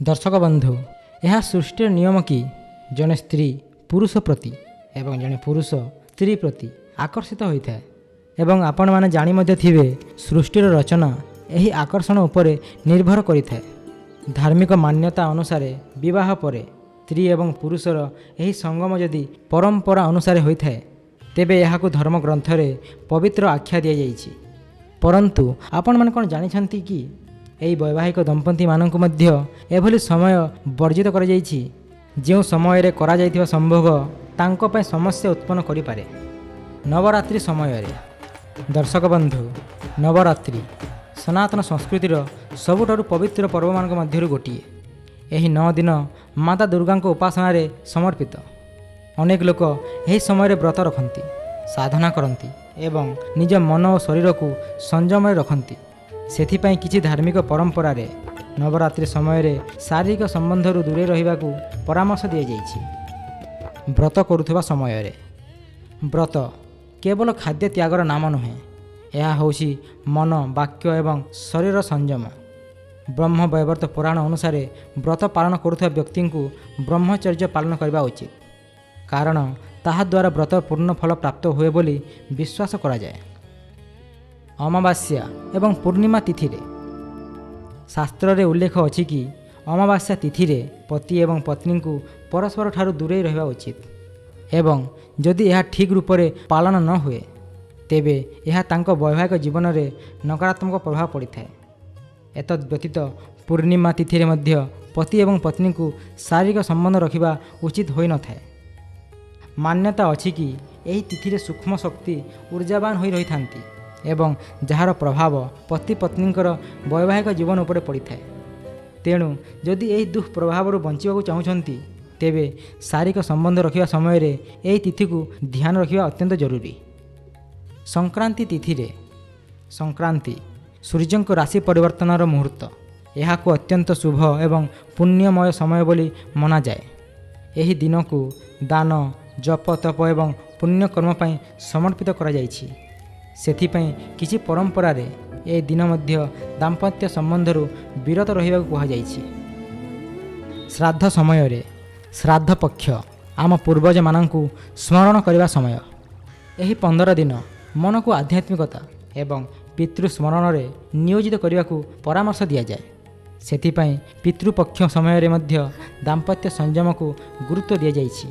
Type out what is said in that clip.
दर्शक बंधु यह सृष्टिर नियम कि जड़े स्त्री पुरुष प्रति एवं जड़े पुरुष स्त्री प्रति आकर्षित होता है एवं आपण मैंने जानी मध्य थिबे सृष्टिर रचना यही आकर्षण उपरे निर्भर करिଥାଏ। धार्मिक मान्यता अनुसार विवाह पर स्त्री एवं पुरुषर यही संगम जदि परंपरा अनुसार होता है तेबे यहाकू धर्म ग्रंथरे पवित्र आख्या दि जाइछि। परंतु आपण मैंने कौन जानिछंती कि यही वैवाहिक दंपति मानक मध्य एभली समय वर्जित कर जाइछि जो समय करा जाइथिबा संभोग तांको पय समस्या उत्पन्न करि पारे। नवरात्रि समय दर्शक बंधु नवरात्रि सनातन संस्कृतिर सबुठारु पवित्र पर्व मानक मध्यरु गोटिए। यही 9 दिन माता दुर्गा उपासना समर्पित। अनेक लोक यही समय व्रत रखती, साधना करती एवं निज मन और शरीर को संयम रखती। सेथिपाई किछि धार्मिक परंपरा रे नवरात्रि समय शारीरिक संबंधरू दूरे रहिबा को परामर्श दिया जाइछि। व्रत करुथबा समय रे व्रत केवल खाद्य त्यागर नाम नुहे, यह होछि मन वाक्य एवं शरीर संयम। ब्रह्म वैवर्त पुराण अनुसार व्रत पालन करुथबा व्यक्ति को ब्रह्मचर्य पालन करबा उचित, कारण ताहा द्वारा व्रत पूर्ण फल प्राप्त हुए बोली विश्वास करा जाए। अमावास्या एवं पूर्णिमा तिथि रे शास्त्र रे उल्लेख अछि कि अमावास्या तिथि रे पति एवं पत्नी को परस्पर ठारू दूरे रहिबा उचित एवं जदि यह ठीक रूप से पालन न हुए तेबे यह तांको वैवाहिक जीवन में नकारात्मक प्रभाव पड़ी था। एतद् व्यतीत पूर्णिमा तिथि रे मध्य पति एवं पत्नी को शारीरिक संबंध रखिबा उचित होई न थाए। मान्यता अछि कि यही तिथि रे सूक्ष्म शक्ति ऊर्जावान होई रही थांती एवं जार प्रभाव पति पत्नींकर वैवाहिक जीवन उपरे पड़ी थाए। तेणु जदि यही दुष्प्रभाव बंचिबा चाहूँगी तेबे शारीरिक संबंध रखिबा समय रे यही तिथि को ध्यान रखिबा अत्यंत जरूरी। संक्रांति तिथि रे संक्रांति सूर्यंक राशि परिवर्तनर मुहूर्त, यह को अत्यंत शुभ एवं पुण्यमय समय बोली मना जाए। यही दिन को दान जप तप एवं पुण्यकर्म पई समर्पित करा जाइछि। सेथिपई किछि परंपरा रे ए दिन मध्य दाम्पत्य संबंधरू विरत रहिबा कहा जाइछि। श्राद्ध समय रे श्राद्ध पक्ष आम पूर्वज माननकु स्मरण करबा समय। यही 15 दिन मन को आध्यात्मिकता एवं पितृस्मरण रे नियोजित करने को परामर्श दिया जाए। सेथिपई पितृपक्ष समय रे मध्य दाम्पत्य संयम को गुरुत्व दिया जाइछि।